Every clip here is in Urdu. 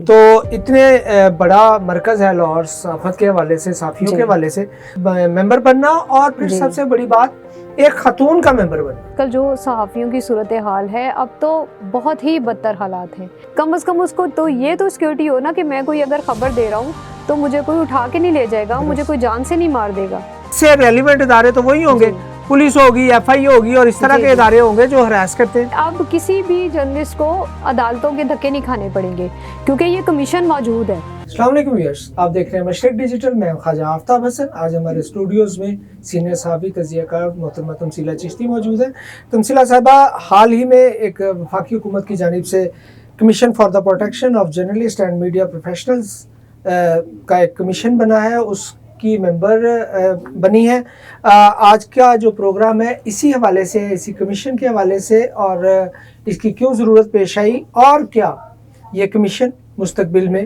تو اتنے بڑا مرکز ہے لاہور صحافت کے حوالے سے، صحافیوں کے حوالے سے ممبر بننا، اور پھر سب سے بڑی بات ایک خاتون کا ممبر بننا. کل جو صحافیوں کی صورتحال ہے اب تو بہت ہی بدتر حالات ہیں. کم از کم اس کو تو یہ تو سیکورٹی ہو نا کہ میں کوئی اگر خبر دے رہا ہوں تو مجھے کوئی اٹھا کے نہیں لے جائے گا، مجھے کوئی جان سے نہیں مار دے گا. سے ریلیونٹ ادارے تو وہی ہوں گے، پولیس ہوگی، ایف آئی ہوگی، اور اس طرح کے ادارے ہوں گے جو ہراس کرتے ہیں. اب کسی بھی جرنلسٹ کو عدالتوں کے دھکے نہیں کھانے پڑیں گے کیونکہ یہ کمیشن موجود ہے. السلام علیکم ویئرز، آپ دیکھ رہے ہیں مشرق ڈیجیٹل. میں خواجہ آفتاب حسن. آج ہمارے اسٹوڈیوز میں سینئر صحافی تجزیہ کار محترمہ تمثیلہ چشتی موجود ہیں. تمثیلہ صاحبہ، حال ہی میں ایک وفاقی حکومت کی جانب سے commission for the protection of journalist and media professionals کا ایک کمیشن بنا ہے، اس کی ممبر بنی ہے. آج کا جو پروگرام ہے اسی حوالے سے، اسی کمیشن کے حوالے سے، اور اس کی کیوں ضرورت پیش آئی اور کیا یہ کمیشن مستقبل میں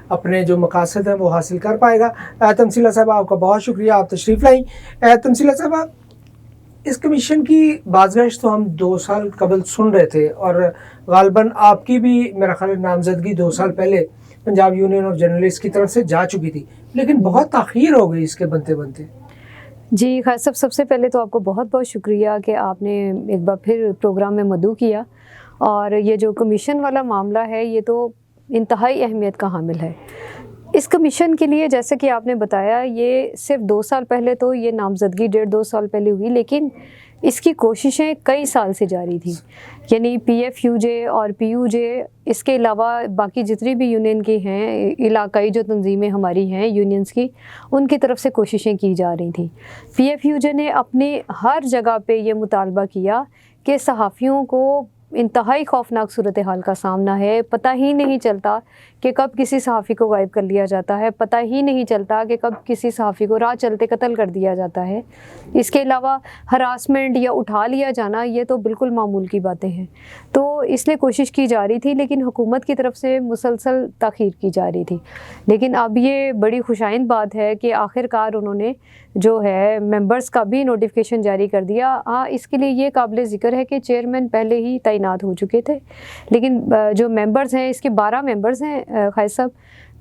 اپنے جو مقاصد ہیں وہ حاصل کر پائے گا. تمثیلہ صاحبہ، آپ کا بہت شکریہ، آپ تشریف لائیں. تمثیلہ صاحبہ، اس کمیشن کی بازگشت تو ہم 2 سال قبل سن رہے تھے، اور غالباً آپ کی بھی میرا خیال نامزدگی 2 سال پہلے پنجاب یونین آف جرنلسٹ کی طرف سے جا چکی تھی، لیکن بہت تاخیر ہو گئی اس کے بنتے بنتے. جی خیر، سب سے پہلے تو آپ کو بہت بہت شکریہ کہ آپ نے ایک بار پھر پروگرام میں مدعو کیا. اور یہ جو کمیشن والا معاملہ ہے یہ تو انتہائی اہمیت کا حامل ہے. اس کمیشن کے لیے جیسے کہ آپ نے بتایا، یہ صرف 2 سال پہلے تو یہ نامزدگی 1.5-2 سال پہلے ہوئی، لیکن اس کی کوششیں کئی سال سے جاری تھیں. یعنی پی ایف یو جے اور پی یو جے، اس کے علاوہ باقی جتنی بھی یونین کی ہیں، علاقائی جو تنظیمیں ہماری ہیں یونینز کی، ان کی طرف سے کوششیں کی جا رہی تھیں. پی ایف یو جے نے اپنے ہر جگہ پہ یہ مطالبہ کیا کہ صحافیوں کو انتہائی خوفناک صورتحال کا سامنا ہے. پتہ ہی نہیں چلتا کہ کب کسی صحافی کو غائب کر لیا جاتا ہے، پتہ ہی نہیں چلتا کہ کب کسی صحافی کو راہ چلتے قتل کر دیا جاتا ہے. اس کے علاوہ ہراسمنٹ یا اٹھا لیا جانا، یہ تو بالکل معمول کی باتیں ہیں. تو اس لیے کوشش کی جا رہی تھی، لیکن حکومت کی طرف سے مسلسل تاخیر کی جا رہی تھی. لیکن اب یہ بڑی خوشائند بات ہے کہ آخر کار انہوں نے جو ہے ممبرز کا بھی نوٹیفیکیشن جاری کر دیا. ہاں، اس کے لیے یہ قابل ذکر ہے کہ چیئرمین پہلے ہی تعینات ہو چکے تھے، لیکن جو ممبرز ہیں، اس کے 12 ممبرز ہیں. خیر صاحب،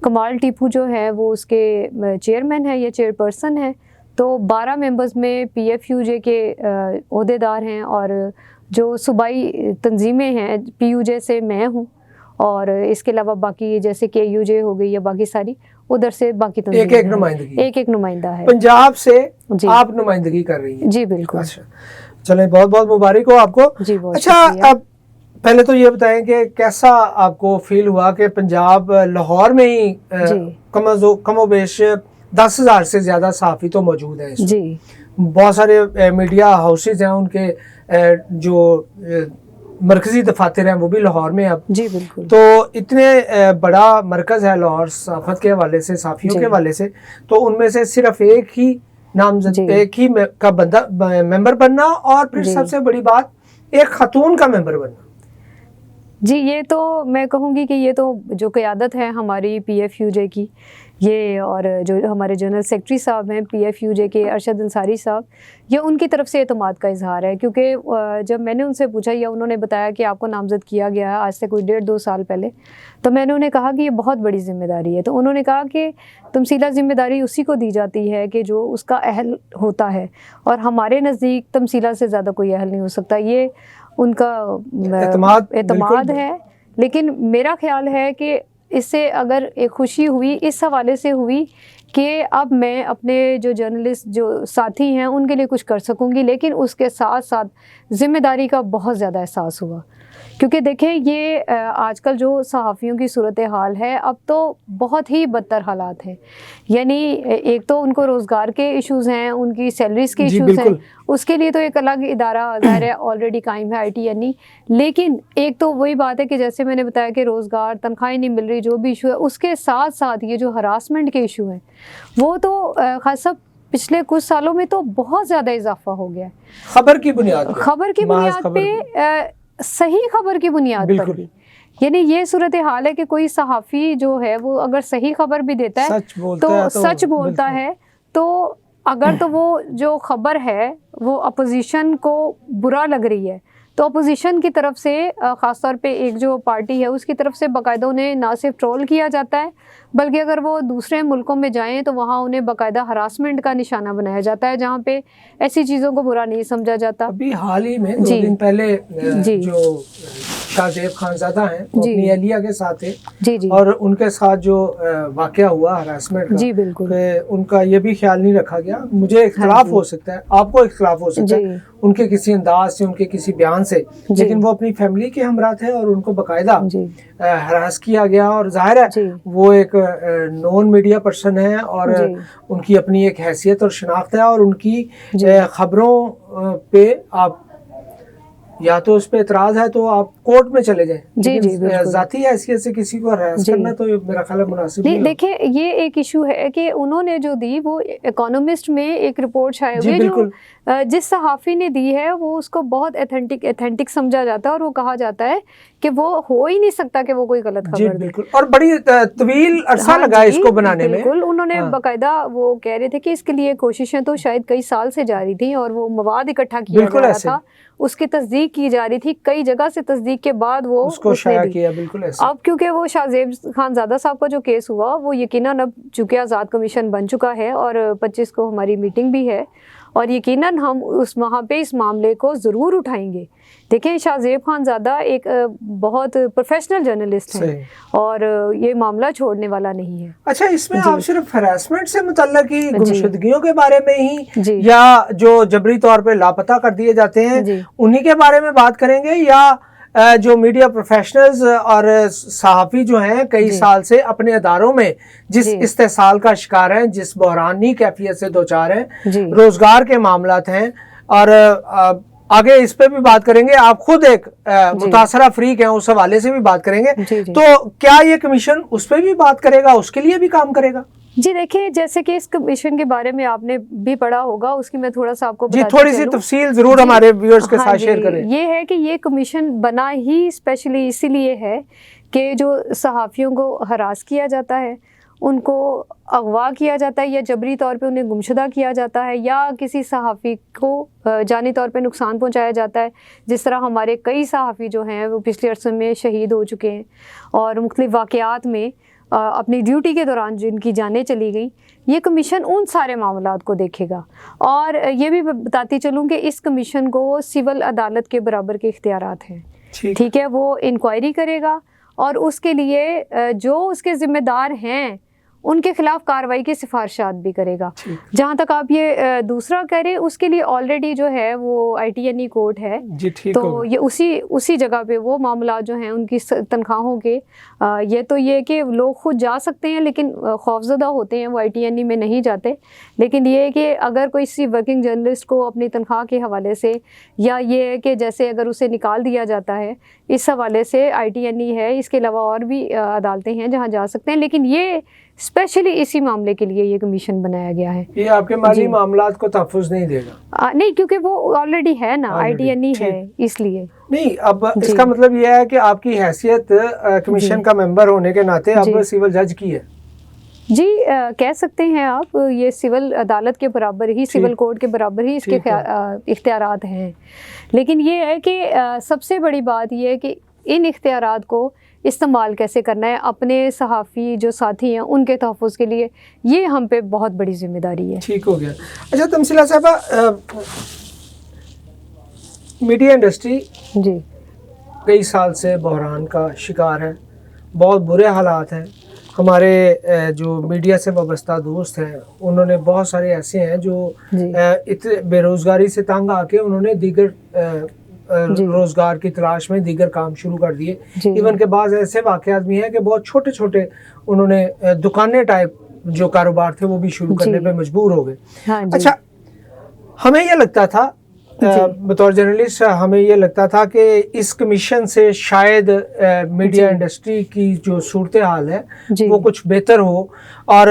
کمال ٹیپو جو ہے وہ اس کے چیئرمین ہے یا چیئر پرسن ہے. تو 12 ممبرز میں پی ایف یو جے کے عہدیدار ہیں، اور جو صوبائی تنظیمیں ہیں، پی یو جے سے میں ہوں، اور اس کے علاوہ باقی جیسے کہ یو جے ہو گئی یا باقی ساری ادھر سے باقی تنظیمیں ایک نمائندہ ہے. پنجاب سے آپ نمائندگی کر رہی ہیں؟ جی بالکل. اچھا، چلیں، بہت بہت مبارک ہو آپ کو. جی بہت اچھا، اب پہلے تو یہ بتائیں کہ کیسا آپ کو فیل ہوا کہ پنجاب لاہور میں ہی کم و بیش 10,000 سے زیادہ صحافی تو موجود ہیں. جی، بہت سارے میڈیا ہاؤسز ہیں، ان کے جو مرکزی دفاتر ہیں وہ بھی لاہور میں اب. جی بالکل. تو اتنے بڑا مرکز ہے لاہور صحافت کے حوالے سے، صحافیوں کے حوالے سے، تو ان میں سے صرف ایک ہی نامزد، ایک ہی کا بندہ ممبر بننا، اور پھر سب سے بڑی بات ایک خاتون کا ممبر بننا. جی، یہ تو میں کہوں گی کہ یہ تو جو قیادت ہے ہماری پی ایف یو جے کی، یہ اور جو ہمارے جنرل سیکرٹری صاحب ہیں پی ایف یو جے کے، ارشد انصاری صاحب، یہ ان کی طرف سے اعتماد کا اظہار ہے. کیونکہ جب میں نے ان سے پوچھا یا انہوں نے بتایا کہ آپ کو نامزد کیا گیا ہے آج سے کوئی 1.5-2 سال پہلے، تو میں نے انہیں کہا کہ یہ بہت بڑی ذمہ داری ہے. تو انہوں نے کہا کہ تمثیلہ ذمہ داری اسی کو دی جاتی ہے کہ جو اس کا اہل ہوتا ہے، اور ہمارے نزدیک تمثیلہ سے زیادہ کوئی اہل نہیں ہو سکتا. یہ ان کا اعتماد ہے. لیکن میرا خیال ہے کہ اس سے اگر ایک خوشی ہوئی اس حوالے سے ہوئی کہ اب میں اپنے جو جرنلسٹ جو ساتھی ہیں ان کے لیے کچھ کر سکوں گی، لیکن اس کے ساتھ ساتھ ذمہ داری کا بہت زیادہ احساس ہوا. کیونکہ دیکھیں، یہ آج کل جو صحافیوں کی صورتحال ہے اب تو بہت ہی بدتر حالات ہیں. یعنی ایک تو ان کو روزگار کے ایشوز ہیں، ان کی سیلریز کے ایشوز ہیں، اس کے لیے تو ایک الگ ادارہ ظاہر ہے آلریڈی قائم ہے، آئی ٹی این ای. لیکن ایک تو وہی بات ہے کہ جیسے میں نے بتایا کہ روزگار، تنخواہیں نہیں مل رہی، جو بھی ایشو ہے، اس کے ساتھ ساتھ یہ جو ہراسمنٹ کے ایشو ہیں وہ تو خاص پچھلے کچھ سالوں میں تو بہت زیادہ اضافہ ہو گیا ہے. خبر کی بنیاد پہ صحیح خبر کی بنیاد پر بھی. یعنی یہ صورتحال ہے کہ کوئی صحافی جو ہے وہ اگر صحیح خبر بھی دیتا ہے تو سچ بولتا ہے، تو اگر تو وہ جو خبر ہے وہ اپوزیشن کو برا لگ رہی ہے تو اپوزیشن کی طرف سے خاص طور پہ ایک جو پارٹی ہے اس کی طرف سے باقاعدہ انہیں نہ صرف ٹرول کیا جاتا ہے بلکہ اگر وہ دوسرے ملکوں میں جائیں تو وہاں انہیں باقاعدہ ہراسمنٹ کا نشانہ بنایا جاتا ہے جہاں پہ ایسی چیزوں کو برا نہیں سمجھا جاتا. ابھی حال ہی میں 2 جی دن پہلے جی جو شاہ زیب خانزادہ ہیں وہ جی اپنی اہلیہ کے ساتھ تھے جی جی اور ان کے ساتھ جو واقعہ ہوا ہراسمنٹ کا جی بالکل کہ ان کا یہ بھی خیال نہیں رکھا گیا. مجھے اختلاف ہو سکتا ہے, آپ کو اختلاف ہو سکتا ہے جی ان کے کسی انداز سے, ان کے کسی بیان سے, جی لیکن وہ اپنی فیملی کے ہمراہ تھے اور ان کو باقاعدہ جی ہراس کیا گیا. اور ظاہر ہے جی وہ ایک نون میڈیا پرسن ہے اور جی ان کی اپنی ایک حیثیت اور شناخت ہے اور ان کی جی خبروں پہ آپ یا تو اس پہ اعتراض ہے تو آپ کورٹ میں چلے جائیں, جی جی لیکن بالکل ذاتی حیثیت سے کسی کو ہراس جی کرنا تو میرا خیال ہے مناسب نہیں. نہیں ہوگا. دیکھیں یہ ایک ایشو ہے کہ انہوں نے جو دی وہ اکانومسٹ میں ایک رپورٹ شائع جی ہوئی جو بالکل جس صحافی نے دی ہے وہ اس کو بہت ایتھینٹک سمجھا جاتا ہے اور وہ کہا جاتا ہے کہ وہ ہو ہی نہیں سکتا کہ وہ کوئی غلط جی خبر دے. بالکل, اور بڑی طویل عرصہ ہاں لگا اس جی کو بنانے میں. بالکل, انہوں نے ہاں باقاعدہ وہ کہہ رہے تھے کہ اس کے لیے کوششیں تو شاید کئی سال سے جاری تھیں اور وہ مواد اکٹھا کیا بالکل جا رہا ایسے تھا, اس کی تصدیق کی جا رہی تھی, کئی جگہ سے تصدیق کے بعد وہ اس کو نے شائع دی. کیا. بالکل ایسے اب کیونکہ وہ شاہ زیب خانزادہ صاحب کا جو کیس ہوا وہ یقیناً اب چونکہ آزاد کمیشن بن چکا ہے اور 25 کو ہماری میٹنگ بھی ہے اور یقیناً ہم وہاں پہ اس معاملے کو ضرور اٹھائیں گے. دیکھیں شاہ زیب خانزادہ ایک بہت پروفیشنل جرنلسٹ ہیں اور یہ معاملہ چھوڑنے والا نہیں ہے. اچھا, اس میں جی آپ صرف ہراسمنٹ سے متعلق ہی جی گمشدگیوں کے بارے میں ہی جی یا جو جبری طور پہ لاپتہ کر دیے جاتے ہیں جی انہی کے بارے میں بات کریں گے, یا جو میڈیا پروفیشنلز اور صحافی جو ہیں کئی جی سال سے اپنے اداروں میں جس جی استحصال کا شکار ہیں, جس بحرانی کیفیت سے دوچار ہیں, جی روزگار کے معاملات ہیں, اور آگے اس پہ بھی بات کریں گے. آپ خود ایک متاثرہ فریق ہیں, اس حوالے سے بھی بات کریں گے. جی جی تو کیا یہ کمیشن اس پہ بھی بات کرے گا, اس کے لیے بھی کام کرے گا؟ جی دیکھیں جیسے کہ اس کمیشن کے بارے میں آپ نے بھی پڑھا ہوگا, اس کی میں تھوڑا سا آپ کو جی بتاتی تھوڑی سی چلوں. تفصیل ضرور جی ہمارے ویورز کے ہاں ساتھ جی, شیئر کریں. یہ ہے کہ یہ کمیشن بنا ہی اسپیشلی اسی لیے ہے کہ جو صحافیوں کو ہراس کیا جاتا ہے, ان کو اغوا کیا جاتا ہے یا جبری طور پہ انہیں گمشدہ کیا جاتا ہے یا کسی صحافی کو جانی طور پہ نقصان پہنچایا جاتا ہے, جس طرح ہمارے کئی صحافی جو ہیں وہ پچھلے عرصے میں شہید ہو چکے ہیں اور مختلف واقعات میں اپنی ڈیوٹی کے دوران جن کی جانیں چلی گئیں. یہ کمیشن ان سارے معاملات کو دیکھے گا اور یہ بھی بتاتی چلوں کہ اس کمیشن کو سول عدالت کے برابر کے اختیارات ہیں. ٹھیک ہے, وہ انکوائری کرے گا اور اس کے لیے جو اس کے ذمہ دار ہیں ان کے خلاف کارروائی کی سفارشات بھی کرے گا. جہاں تک آپ یہ دوسرا کہہ رہے اس کے لیے آلریڈی جو ہے وہ ITNE کورٹ ہے, تو یہ اسی جگہ پہ وہ معاملات جو ہیں ان کی تنخواہوں کے یہ تو یہ کہ لوگ خود جا سکتے ہیں لیکن خوفزدہ ہوتے ہیں, وہ ITNE میں نہیں جاتے. لیکن یہ ہے کہ اگر کوئی سی ورکنگ جرنلسٹ کو اپنی تنخواہ کے حوالے سے یا یہ ہے کہ جیسے اگر اسے نکال دیا جاتا ہے اس حوالے سے ITNE ہے, اس کے علاوہ اور بھی عدالتیں ہیں جہاں جا سکتے ہیں. لیکن یہ اسپیشلی اسی معاملے کے لیے یہ کمیشن بنایا گیا ہے. یہ آپ کے مالی معاملات کو تحفظ نہیں دے گا؟ نہیں, کیونکہ وہ آلریڈی ہے نا, ITNE ہے اس لیے نہیں. اب اس کا مطلب یہ ہے کہ آپ کی حیثیت کمیشن کا ممبر ہونے کے ناطے اب سول جج کی ہے. جی کہہ سکتے ہیں آپ, یہ سول عدالت کے برابر ہی, سول کورٹ کے برابر ہی اس کے اختیارات ہیں. لیکن یہ ہے کہ سب سے بڑی بات یہ ہے کہ ان اختیارات کو استعمال کیسے کرنا ہے اپنے صحافی جو ساتھی ہیں ان کے تحفظ کے لیے, یہ ہم پہ بہت بڑی ذمہ داری ہے. ٹھیک ہو گیا. اچھا تمثیلہ صاحبہ, میڈیا انڈسٹری جی کئی سال سے بحران کا شکار ہے, بہت برے حالات ہیں. ہمارے جو میڈیا سے وابستہ دوست ہیں انہوں نے بہت سارے ایسے ہیں جو بے روزگاری سے تنگ آ کے انہوں نے دیگر روزگار کی تلاش میں دیگر کام شروع کر دیے. ایون کے بعض ایسے واقعات بھی ہیں کہ بہت چھوٹے چھوٹے انہوں نے دکانیں ٹائپ جو کاروبار تھے وہ بھی شروع کرنے پہ مجبور ہو گئے. اچھا, ہمیں یہ لگتا تھا بطور جرنلسٹ, ہمیں یہ لگتا تھا کہ اس کمیشن سے شاید میڈیا انڈسٹری کی جو صورتحال ہے وہ کچھ بہتر ہو اور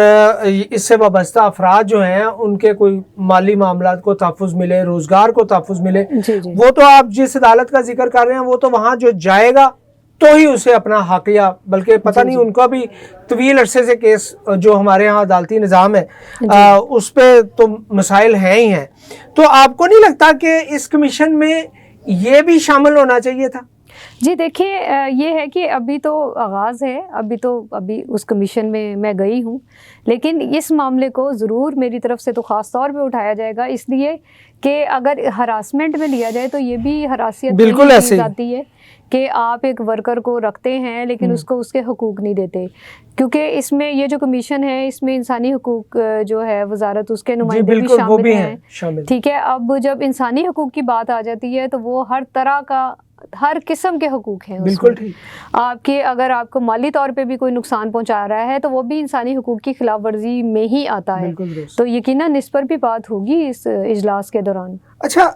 اس سے وابستہ افراد جو ہیں ان کے کوئی مالی معاملات کو تحفظ ملے, روزگار کو تحفظ ملے. وہ تو آپ جس عدالت کا ذکر کر رہے ہیں وہ تو وہاں جو جائے گا تو ہی اسے اپنا حق, یا بلکہ پتہ نہیں ان کا بھی طویل عرصے سے کیس جو ہمارے ہاں عدالتی نظام ہے اس پہ تو مسائل ہیں ہی ہیں. تو آپ کو نہیں لگتا کہ اس کمیشن میں یہ بھی شامل ہونا چاہیے تھا؟ جی دیکھیے یہ ہے کہ ابھی تو آغاز ہے، ابھی اس کمیشن میں گئی ہوں، لیکن اس معاملے کو ضرور میری طرف سے تو خاص طور پہ اٹھایا جائے گا، اس لیے کہ اگر ہراسمنٹ میں لیا جائے تو یہ بھی ہراسیت بالکل ایسے ہی آتی ہے کہ آپ ایک ورکر کو رکھتے ہیں لیکن اس کو اس کے حقوق نہیں دیتے، کیونکہ اس میں یہ جو کمیشن ہے اس میں انسانی حقوق جو ہے وزارت اس کے نمائندے بھی شامل ہیں، ٹھیک ہے۔ اب جب انسانی حقوق کی بات آ جاتی ہے تو وہ ہر طرح کا، ہر قسم کے حقوق ہیں، بالکل ٹھیک۔ آپ کے اگر آپ کو مالی طور پہ بھی کوئی نقصان پہنچا رہا ہے تو وہ بھی انسانی حقوق کی خلاف ورزی میں ہی آتا ہے، تو یقیناً اس پر بھی بات ہوگی اس اجلاس کے دوران۔ اچھا،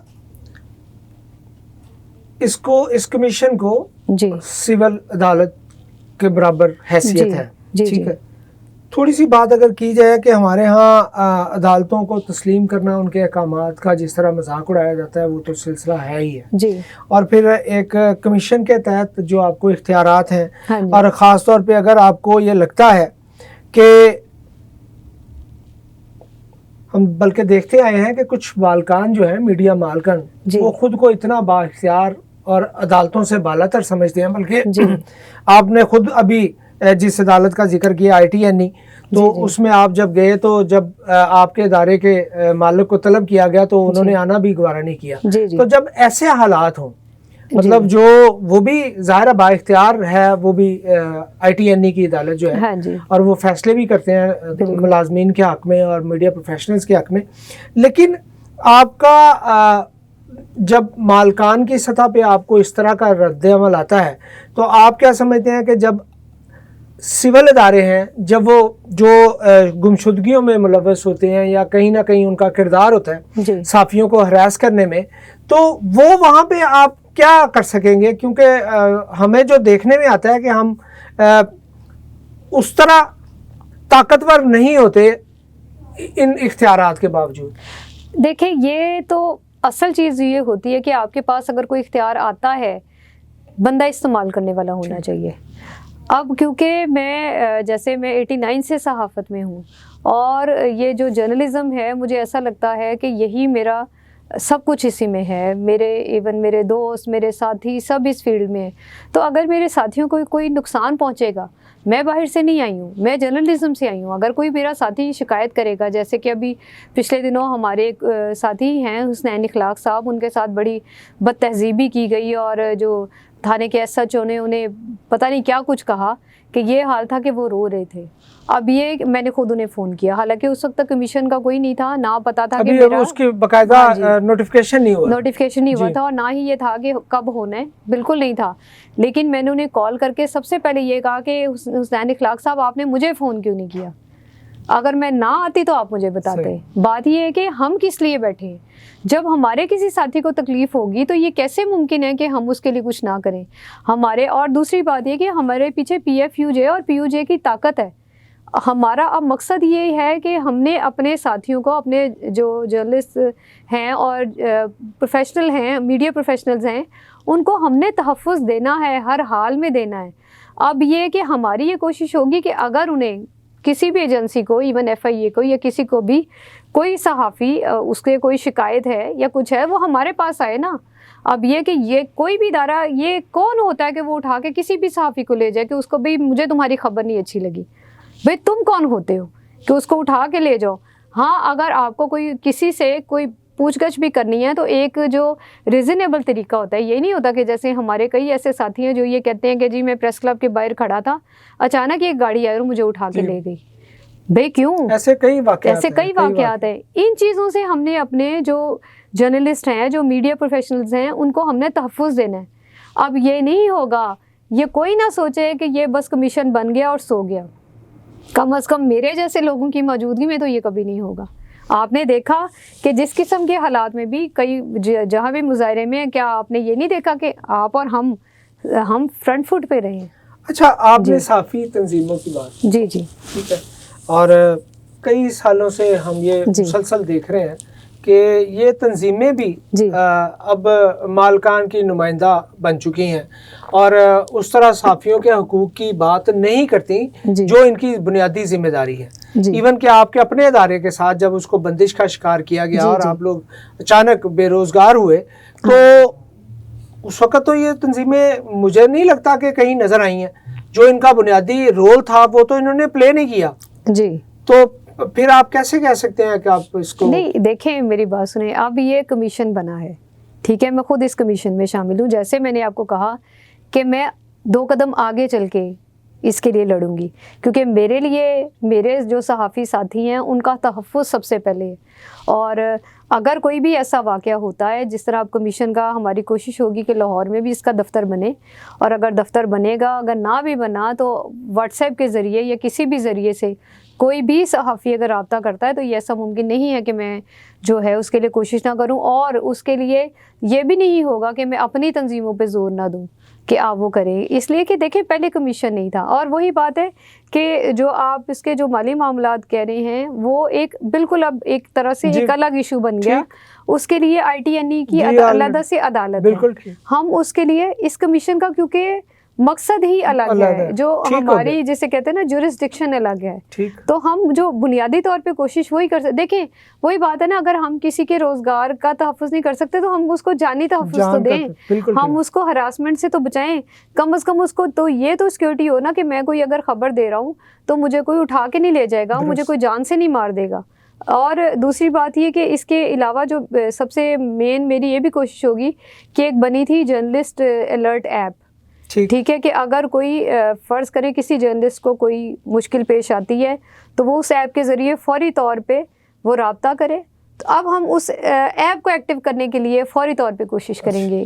اس کمیشن کو جی سول عدالت کے برابر حیثیت ہے، جی ٹھیک ہے۔ تھوڑی سی بات اگر کی جائے کہ ہمارے ہاں عدالتوں کو تسلیم کرنا ان کے احکامات کا جس طرح مذاق اڑایا جاتا ہے وہ تو سلسلہ ہے ہی ہے جی، اور پھر ایک کمیشن کے تحت جو آپ کو اختیارات ہیں، ہاں جی، اور خاص طور پہ اگر آپ کو یہ لگتا ہے کہ ہم بلکہ دیکھتے آئے ہیں کہ کچھ مالکان جو ہیں، میڈیا مالکان، جی، وہ خود کو اتنا با اختیار اور عدالتوں سے بالا تر سمجھتے ہیں، بلکہ جی، آپ نے خود ابھی جس عدالت کا ذکر کیا ITNE، تو جی، جی، اس میں آپ جب گئے تو جب آپ کے ادارے کے مالک کو طلب کیا گیا تو انہوں نے آنا بھی گوارا نہیں کیا۔ جی، جی، تو جب ایسے حالات ہوں، مطلب جو وہ بھی ظاہر با اختیار ہے، وہ بھی ITNE کی عدالت جو ہے، ہاں جی، اور وہ فیصلے بھی کرتے ہیں ملازمین کے حق میں اور میڈیا پروفیشنلز کے حق میں، لیکن آپ کا جب مالکان کی سطح پہ آپ کو اس طرح کا رد عمل آتا ہے تو آپ کیا سمجھتے ہیں کہ جب سول ادارے ہیں، جب وہ جو گمشدگیوں میں ملوث ہوتے ہیں یا کہیں نہ کہیں ان کا کردار ہوتا ہے جی، صحافیوں کو ہراس کرنے میں، تو وہ وہاں پہ آپ کیا کر سکیں گے؟ کیونکہ ہمیں جو دیکھنے میں آتا ہے کہ ہم اس طرح طاقتور نہیں ہوتے ان اختیارات کے باوجود۔ دیکھیں یہ تو اصل چیز یہ ہوتی ہے کہ آپ کے پاس اگر کوئی اختیار آتا ہے، بندہ استعمال کرنے والا ہونا چاہیے۔ اب کیونکہ جیسے میں 89 سے صحافت میں ہوں اور یہ جو جرنلزم ہے مجھے ایسا لگتا ہے کہ یہی میرا سب کچھ اسی میں ہے، ایون میرے دوست، میرے ساتھی سب اس فیلڈ میں ہیں، تو اگر میرے ساتھیوں کو کوئی نقصان پہنچے گا، میں باہر سے نہیں آئی ہوں، میں جرنلزم سے آئی ہوں، اگر کوئی میرا ساتھی شکایت کرے گا، جیسے کہ ابھی پچھلے دنوں ہمارے ایک ساتھی ہیں حسنین اخلاق صاحب، ان کے ساتھ بڑی بد تہذیبی کی گئی اور جو تھانے کے SHO نے انہیں پتہ نہیں کیا کچھ کہا کہ یہ حال تھا کہ وہ رو رہے تھے۔ اب یہ میں نے خود انہیں فون کیا، حالانکہ اس وقت تک کمیشن کا کوئی نہیں تھا، نہ پتا تھا کہ میرا اس کی باقاعدہ نوٹیفیکیشن نہیں ہوا تھا، اور نہ ہی یہ تھا کہ کب ہونا ہے، بالکل نہیں تھا۔ لیکن میں نے انہیں کال کر کے سب سے پہلے یہ کہا کہ حسنین اخلاق صاحب آپ نے مجھے فون کیوں نہیں کیا؟ اگر میں نہ آتی تو آپ مجھے بتاتے۔ بات یہ ہے کہ ہم کس لیے بیٹھے ہیں؟ جب ہمارے کسی ساتھی کو تکلیف ہوگی تو یہ کیسے ممکن ہے کہ ہم اس کے لیے کچھ نہ کریں ہمارے؟ اور دوسری بات یہ کہ ہمارے پیچھے PFUJ اور PUJ کی طاقت ہے۔ ہمارا اب مقصد یہ ہے کہ ہم نے اپنے ساتھیوں کو، اپنے جو جرنلسٹ ہیں اور پروفیشنل ہیں، میڈیا پروفیشنلز ہیں، ان کو ہم نے تحفظ دینا ہے، ہر حال میں دینا ہے۔ اب یہ کہ ہماری یہ کوشش ہوگی کہ اگر انہیں کسی بھی ایجنسی کو، ایون FIA کو یا کسی کو بھی کوئی صحافی اس کے کوئی شکایت ہے یا کچھ ہے، وہ ہمارے پاس آئے نا۔ اب یہ کہ یہ کوئی بھی ادارہ، یہ کون ہوتا ہے کہ وہ اٹھا کے کسی بھی صحافی کو لے جائے کہ اس کو بھی مجھے تمہاری خبر نہیں اچھی لگی؟ بھئی تم کون ہوتے ہو کہ اس کو اٹھا کے لے جاؤ؟ ہاں اگر آپ کو کوئی کسی سے کوئی پوچھ گچھ بھی کرنی ہے تو ایک جو ریزنیبل طریقہ ہوتا ہے، یہ نہیں ہوتا کہ جیسے ہمارے کئی ایسے ساتھی ہیں جو یہ کہتے ہیں کہ جی میں پریس کلب کے باہر کھڑا تھا، اچانک ایک گاڑی آئی اور مجھے اٹھا کے لے گئی۔ بھئی کیوں؟ ایسے کئی واقعات ہیں۔ ان چیزوں سے ہم نے اپنے جو جرنلسٹ ہیں، جو میڈیا پروفیشنلز ہیں، ان کو ہم نے تحفظ دینا ہے۔ اب یہ نہیں ہوگا، یہ کوئی نہ سوچے کہ یہ بس کمیشن بن گیا اور سو گیا، کم از کم میرے جیسے لوگوں کی موجودگی میں تو یہ کبھی نہیں ہوگا۔ آپ نے دیکھا کہ جس قسم کے حالات میں بھی کئی جہاں بھی مظاہرے میں، کیا آپ نے یہ نہیں دیکھا کہ آپ اور ہم فرنٹ فٹ پہ رہے ہیں؟ اچھا، آپ نے صحافی تنظیموں کی بات، جی ٹھیک ہے، اور کئی سالوں سے ہم یہ مسلسل دیکھ رہے ہیں کہ یہ تنظیمیں بھی اب مالکان کی نمائندہ بن چکی ہیں اور اس طرح صحافیوں کے حقوق کی بات نہیں کرتی جو ان کی بنیادی ذمہ داری ہے۔ ایون کہ آپ کے اپنے ادارے کے ساتھ جب اس کو بندش کا شکار کیا گیا اور آپ لوگ اچانک بے روزگار ہوئے تو اس وقت تو یہ تنظیمیں مجھے نہیں لگتا کہ کہیں نظر آئی ہیں. جو ان کا بنیادی رول تھا وہ تو انہوں نے پلے نہیں کیا. جی تو پھر آپ کیسے کہہ سکتے ہیں کہ آپ اس کو؟ نہیں دیکھیں میری بات سنیں, اب یہ کمیشن بنا ہے, ٹھیک ہے, میں خود اس کمیشن میں شامل ہوں. جیسے میں نے آپ کو کہا کہ میں 2 قدم آگے چل کے اس کے لیے لڑوں گی, کیونکہ میرے لیے میرے جو صحافی ساتھی ہیں ان کا تحفظ سب سے پہلے ہے. اور اگر کوئی بھی ایسا واقعہ ہوتا ہے جس طرح اب کمیشن کا ہماری کوشش ہوگی کہ لاہور میں بھی اس کا دفتر بنے, اور اگر دفتر بنے گا, اگر نہ بھی بنا تو واٹس ایپ کے ذریعے یا کسی بھی ذریعے سے کوئی بھی صحافی اگر رابطہ کرتا ہے تو یہ ایسا ممکن نہیں ہے کہ میں جو ہے اس کے لیے کوشش نہ کروں, اور اس کے لیے یہ بھی نہیں ہوگا کہ میں اپنی تنظیموں پہ زور نہ دوں کہ آپ وہ کریں, اس لیے کہ دیکھیں پہلے کمیشن نہیں تھا. اور وہی بات ہے کہ جو آپ اس کے جو مالی معاملات کہہ رہے ہیں وہ ایک بالکل اب ایک طرح سے ایک الگ ایشو بن گیا. اس کے لیے آئی ٹی این ای کی علیحدہ سے عدالت ہے, ہم اس کے لیے اس کمیشن کا کیونکہ مقصد ہی الگ ہے, جو ہماری جسے کہتے ہیں نا جورسڈکشن الگ ہے, تو ہم جو بنیادی طور پہ کوشش وہی کر سکتے. دیکھیں وہی بات ہے نا, اگر ہم کسی کے روزگار کا تحفظ نہیں کر سکتے تو ہم اس کو جانی تحفظ تو دیں, ہم اس کو ہراسمنٹ سے تو بچائیں, کم از کم اس کو تو یہ تو سیکیورٹی ہو نا کہ میں کوئی اگر خبر دے رہا ہوں تو مجھے کوئی اٹھا کے نہیں لے جائے گا, مجھے کوئی جان سے نہیں مار دے گا. اور دوسری بات یہ کہ اس کے علاوہ جو سب سے مین میری یہ بھی کوشش ہوگی کہ ایک بنی تھی جرنلسٹ الرٹ ایپ, ٹھیک ہے, کہ اگر کوئی فرض کرے کسی جرنلسٹ کو کوئی مشکل پیش آتی ہے تو وہ اس ایپ کے ذریعے فوری طور پہ وہ رابطہ کرے. تو اب ہم اس ایپ کو ایکٹیو کرنے کے لیے فوری طور پہ کوشش کریں گے.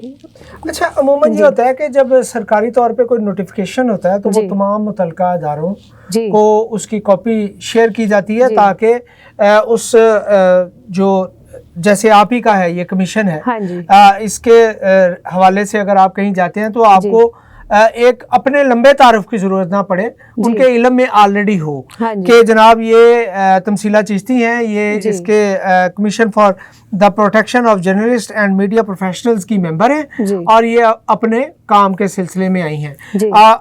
اچھا, عموماً یہ ہوتا ہے کہ جب سرکاری طور پہ کوئی نوٹیفیکیشن ہوتا ہے تو وہ تمام متعلقہ اداروں کو اس کی کاپی شیئر کی جاتی ہے تاکہ اس جو جیسے آپ ہی کا ہے یہ کمیشن ہے, اس کے حوالے سے اگر آپ کہیں جاتے ہیں تو آپ کو ایک اپنے لمبے تعارف کی ضرورت نہ پڑے, ان کے علم میں آلریڈی ہو کہ جناب یہ تمثیلہ چشتی ہیں, یہ اس کے commission for the protection of journalist and media professionals کی ممبر ہیں اور یہ اپنے کام کے سلسلے میں آئی ہیں.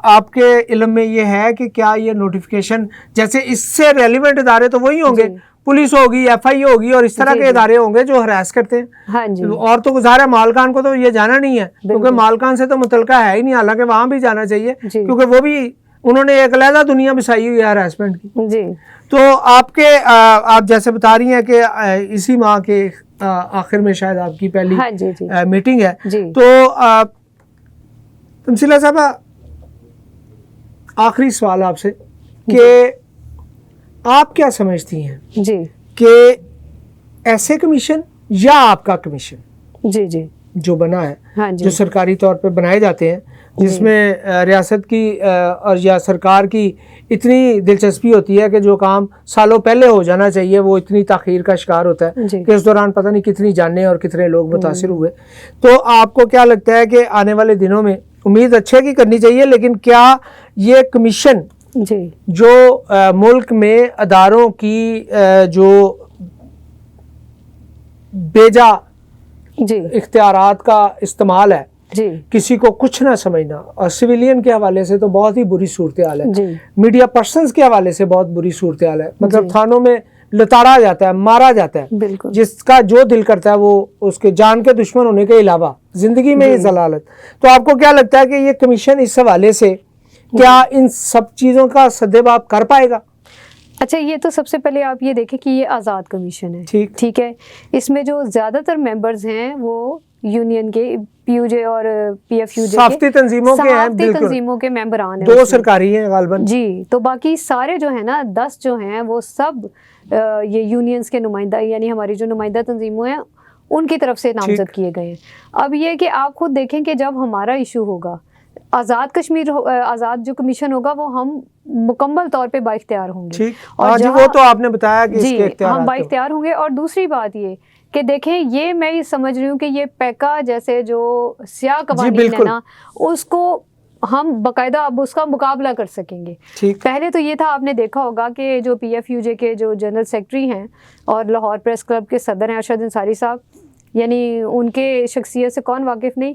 آپ کے علم میں یہ ہے کہ کیا یہ نوٹیفیکیشن, جیسے اس سے ریلیونٹ ادارے تو وہی ہوں گے, پولیس ہوگی, ایف آئی ہوگی اور اس طرح کے ادارے ہوں گے جو ہراس کرتے ہیں, اور تو ظاہر ہے مالکان کو تو یہ جانا نہیں ہے کیونکہ مالکان سے تو متعلقہ ہے ہی نہیں, حالانکہ وہاں بھی جانا چاہیے کیونکہ وہ بھی انہوں نے ایک علیحدہ دنیا بسائی ہوئی ہے ہراسمنٹ کی. تو آپ جیسے بتا رہی ہیں کہ اسی ماہ کے آخر میں شاید آپ کی پہلی میٹنگ ہے, تو تمثیلہ صاحبہ آخری سوال آپ سے کہ آپ کیا سمجھتی ہیں کہ ایسے کمیشن یا آپ کا کمیشن جو بنا ہے, جو سرکاری طور پہ بنائے جاتے ہیں, جس میں ریاست کی اور یا سرکار کی اتنی دلچسپی ہوتی ہے کہ جو کام سالوں پہلے ہو جانا چاہیے وہ اتنی تاخیر کا شکار ہوتا ہے کہ اس دوران پتہ نہیں کتنی جانیں اور کتنے لوگ متاثر ہوئے. تو آپ کو کیا لگتا ہے کہ آنے والے دنوں میں امید اچھے کی کرنی چاہیے, لیکن کیا یہ کمیشن جو ملک میں اداروں کی جو بیجا اختیارات کا استعمال ہے, کسی کو کچھ نہ سمجھنا, اور سویلین کے حوالے سے تو بہت ہی بری صورتحال ہے, میڈیا پرسنز کے حوالے سے بہت بری صورتحال ہے, مطلب تھانوں میں لتاڑا جاتا ہے, مارا جاتا ہے, جس کا جو دل کرتا ہے وہ اس کے جان کے دشمن ہونے کے علاوہ زندگی میں یہ ضلالت. تو آپ کو کیا لگتا ہے کہ یہ کمیشن اس حوالے سے کیا ان سب چیزوں کا سدباب کر پائے گا؟ اچھا, یہ تو سب سے پہلے آپ یہ دیکھیں کہ یہ آزاد کمیشن ہے, ٹھیک ہے, اس میں جو زیادہ تر ممبرز ہیں وہ یونین کے پی یو جے اور پی ایف یو جے صحافتی تنظیموں کے ہیں, بالکل تنظیموں کے ممبران ہیں, 2 سرکاری ہیں غالباً, تو باقی سارے جو ہیں نا 10 جو ہیں وہ سب یہ یونینز کے نمائندہ, یعنی ہماری جو نمائندہ تنظیموں ہیں ان کی طرف سے نامزد کیے گئے ہیں. اب یہ کہ آپ خود دیکھیں کہ جب ہمارا ایشو ہوگا, آزاد کشمیر آزاد جو کمیشن ہوگا وہ ہم مکمل طور پہ با اختیار ہوں گے, اور وہ تو آپ نے بتایا کہ اس کے اختیارات ہم با اختیار ہوں گے. اور دوسری بات یہ کہ دیکھیں, یہ میں یہ سمجھ رہی ہوں کہ یہ پیکا جیسے جو سیاہ قوانین ہے نا, اس کو ہم باقاعدہ اب اس کا مقابلہ کر سکیں گے. پہلے تو یہ تھا, آپ نے دیکھا ہوگا کہ جو پی ایف یو جے کے جو جنرل سیکرٹری ہیں اور لاہور پریس کلب کے صدر ہیں ارشد انصاری صاحب, یعنی ان کے شخصیت سے کون واقف نہیں,